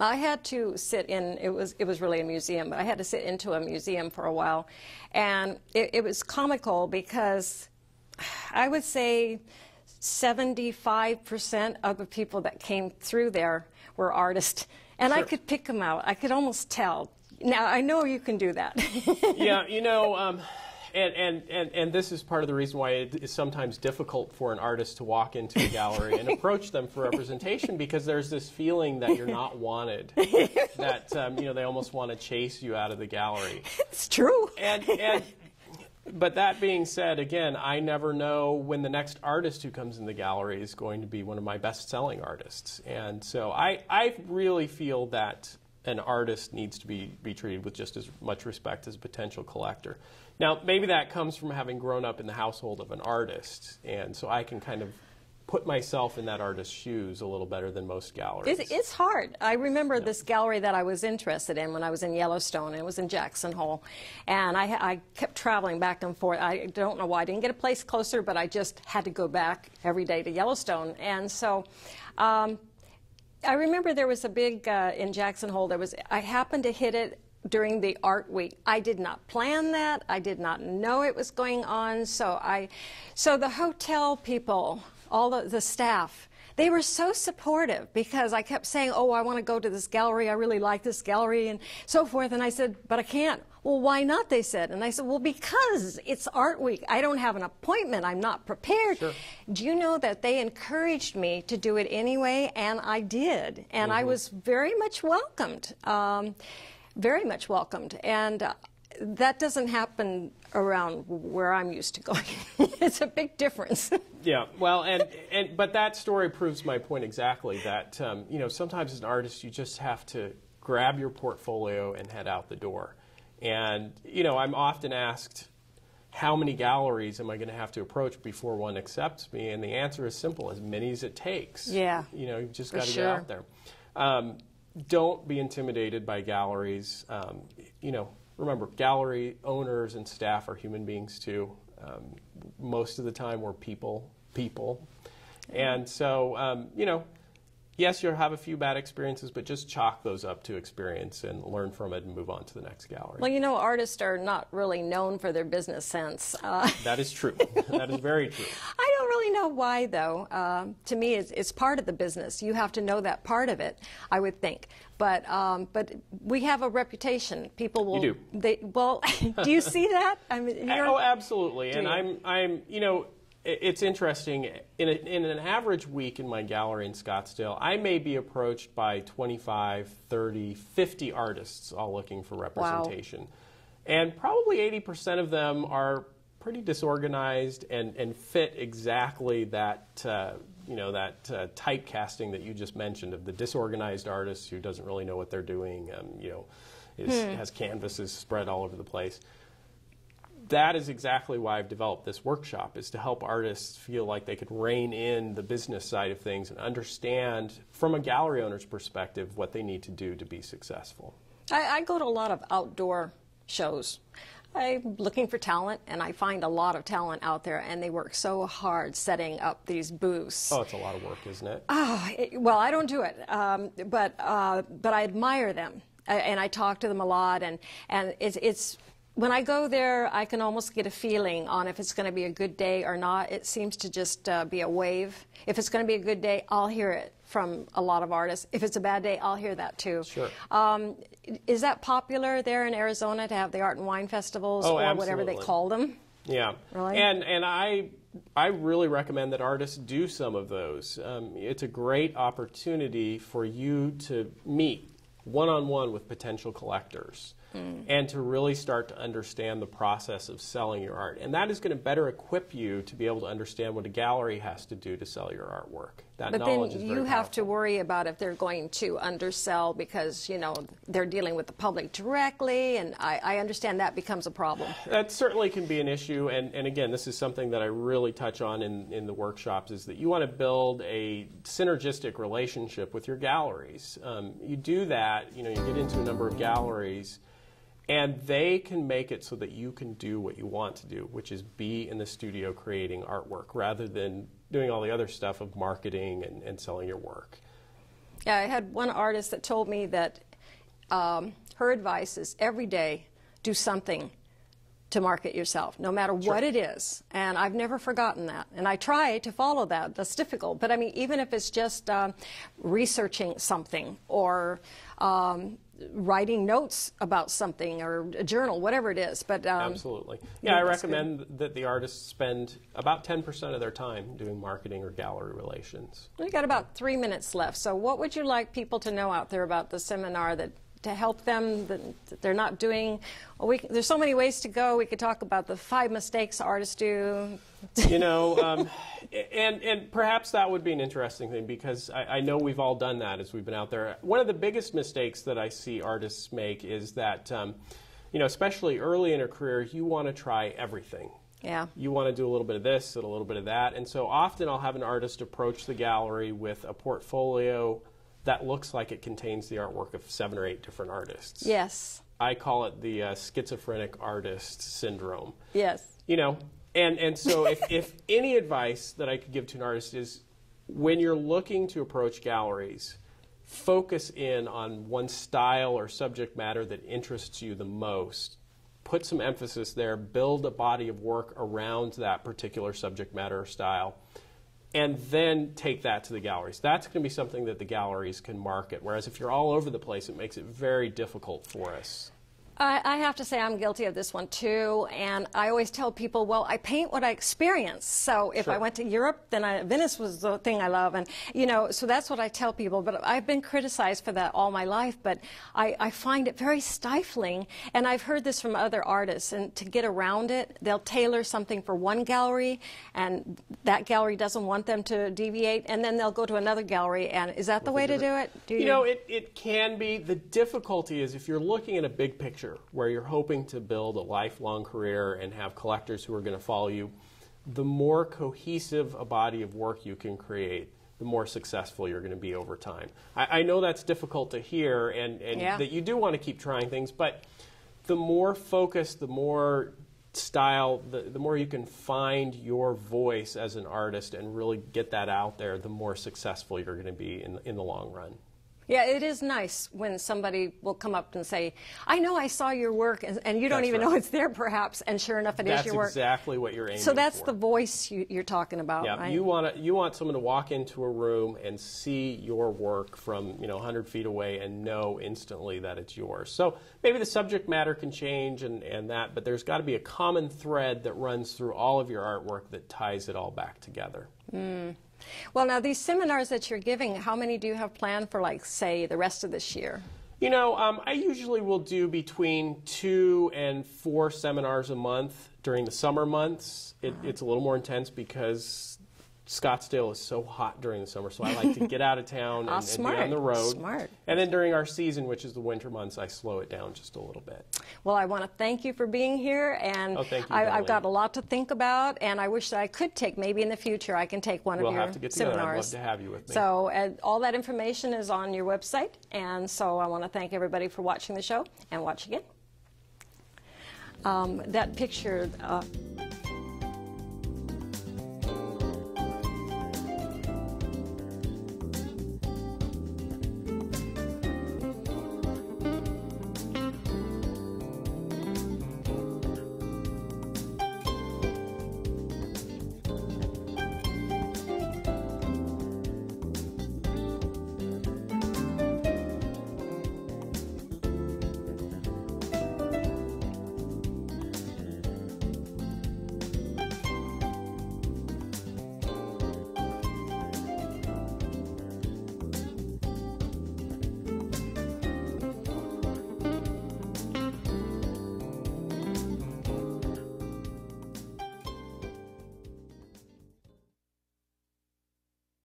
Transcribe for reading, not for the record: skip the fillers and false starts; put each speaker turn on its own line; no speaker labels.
I had to sit in, it was really a museum, but I had to sit into a museum for a while. And it was comical because I would say 75% of the people that came through there were artists. And
Sure.
I could pick them out. I could almost tell. Now, I know you can do that.
Yeah, you know, and this is part of the reason why it is sometimes difficult for an artist to walk into a gallery and approach them for representation, because there's this feeling that you're not wanted, that you know, they almost want to chase you out of the gallery.
It's true.
But that being said, again, I never know when the next artist who comes in the gallery is going to be one of my best-selling artists. And so I really feel that an artist needs to be treated with just as much respect as a potential collector. Now, maybe that comes from having grown up in the household of an artist, and so I can kind of put myself in that artist's shoes a little better than most galleries.
It's hard. I remember this gallery that I was interested in when I was in Yellowstone. It was in Jackson Hole. And I kept traveling back and forth. I don't know why. I didn't get a place closer, but I just had to go back every day to Yellowstone. And so I remember there was a big, in Jackson Hole, I happened to hit it during the art week. I did not plan that. I did not know it was going on. So the hotel people, all the staff, they were so supportive, because I kept saying, oh, I want to go to this gallery. I really like this gallery and so forth. And I said, but I can't. Well, why not, they said. And I said, well, because it's art week. I don't have an appointment. I'm not prepared. Sure. Do you know that they encouraged me to do it anyway? And I did. And I was very much welcomed. Very much welcomed. And that doesn't happen around where I'm used to going. It's a big difference.
Yeah, well, but that story proves my point exactly, that you know, sometimes as an artist you just have to grab your portfolio and head out the door. And you know, I'm often asked, how many galleries am I going to have to approach before one accepts me? And the answer is simple: as many as it takes. Yeah. You know, you've just got to get out there. Don't be intimidated by galleries. You know, remember, gallery owners and staff are human beings too. Most of the time we're people. And so, you know, yes, you'll have a few bad experiences, but just chalk those up to experience and learn from it and move on to the next gallery.
Well, you know, artists are not really known for their business sense.
That is true. That is very true.
I don't really know why, though. To me, it's part of the business. You have to know that part of it, I would think. But we have a reputation. People will.
You do.
Well, do you see that? I mean,
oh, absolutely. And I'm, you know, it's interesting. In an average week in my gallery in Scottsdale, I may be approached by 25, 30, 50 artists all looking for representation. Wow. And probably 80% of them are pretty disorganized and fit exactly that, you know, that typecasting that you just mentioned of the disorganized artist who doesn't really know what they're doing, you know, has canvases spread all over the place. That is exactly why I've developed this workshop, is to help artists feel like they could rein in the business side of things and understand, from a gallery owner's perspective, what they need to do to be successful.
I go to a lot of outdoor shows. I'm looking for talent, and I find a lot of talent out there, and they work so hard setting up these booths.
Oh, it's a lot of work, isn't it?
Well, I don't do it, but I admire them, and I talk to them a lot, and it's when I go there, I can almost get a feeling on if it's going to be a good day or not. It seems to just be a wave. If it's going to be a good day, I'll hear it from a lot of artists. If it's a bad day, I'll hear that too.
Sure.
Is that popular there in Arizona to have the art and wine festivals, or
absolutely.
whatever they call them?
Yeah.
Really?
And I really recommend that artists do some of those. It's a great opportunity for you to meet one-on-one with potential collectors. And to really start to understand the process of selling your art. And that is going to better equip you to be able to understand what a gallery has to do to sell your artwork. That knowledge is very powerful.
But then you have to worry about if they're going to undersell because, you know, they're dealing with the public directly, and I understand that becomes a problem.
That certainly can be an issue, and again, this is something that I really touch on in the workshops, is that you want to build a synergistic relationship with your galleries. You do that, you know, you get into a number of galleries, and they can make it so that you can do what you want to do, which is be in the studio creating artwork rather than doing all the other stuff of marketing and selling your work.
Yeah, I had one artist that told me that her advice is every day do something to market yourself, no matter what it is. And I've never forgotten that. And I try to follow that. That's difficult. But I mean, even if it's just researching something or writing notes about something or a journal, whatever it is. But
absolutely. Yeah, I recommend that the artists spend about 10% of their time doing marketing or gallery relations.
We've got about 3 minutes left. So what would you like people to know out there about the seminar that to help them that they're not doing? Well, there's so many ways to go. We could talk about the 5 mistakes artists do.
You know, and perhaps that would be an interesting thing, because I know we've all done that as we've been out there. One of the biggest mistakes that I see artists make is that, you know, especially early in a career, you want to try everything.
Yeah.
You want to do a little bit of this and a little bit of that. And so often I'll have an artist approach the gallery with a portfolio that looks like it contains the artwork of 7 or 8 different artists.
Yes.
I call it the schizophrenic artist syndrome.
Yes.
You know, and so if any advice that I could give to an artist is, when you're looking to approach galleries, focus in on one style or subject matter that interests you the most. Put some emphasis there, build a body of work around that particular subject matter or style, and then take that to the galleries. That's going to be something that the galleries can market, whereas if you're all over the place, it makes it very difficult for us.
I have to say I'm guilty of this one too, and I always tell people, well, I paint what I experience. So if I went to Europe, then Venice was the thing I love, and you know, so that's what I tell people. But I've been criticized for that all my life, but I find it very stifling, and I've heard this from other artists, and to get around it, they'll tailor something for one gallery, and that gallery doesn't want them to deviate, and then they'll go to another gallery, and is that the way to do it?
You know, it can be. The difficulty is if you're looking at a big picture, where you're hoping to build a lifelong career and have collectors who are going to follow you, the more cohesive a body of work you can create, the more successful you're going to be over time. I know that's difficult to hear, and that you do want to keep trying things, but the more focused, the more style, the more you can find your voice as an artist and really get that out there, the more successful you're going to be in the long run.
Yeah, it is nice when somebody will come up and say, I know I saw your work, and you don't even know it's there perhaps, and sure enough it is your work.
That's exactly what you're aiming for.
So that's the voice you're talking about,
yeah,
right?
you want someone to walk into a room and see your work from 100 feet away and know instantly that it's yours. So maybe the subject matter can change and that, but there's got to be a common thread that runs through all of your artwork that ties it all back together.
Mm. Well, now these seminars that you're giving, how many do you have planned for, like, say, the rest of this year?
You know, I usually will do between 2 and 4 seminars a month during the summer months. It's a little more intense because Scottsdale is so hot during the summer, so I like to get out of town and be on the road.
Smart.
And then during our season, which is the winter months, I slow it down just a little bit.
Well, I want to thank you for being here, and
thank you,
I've got a lot to think about, and I wish that I could take, maybe in the future, I can take one of your
We'll have to get together.
seminars.
I'd love to have you with me.
So all that information is on your website, and so I want to thank everybody for watching the show, and watch again. That picture...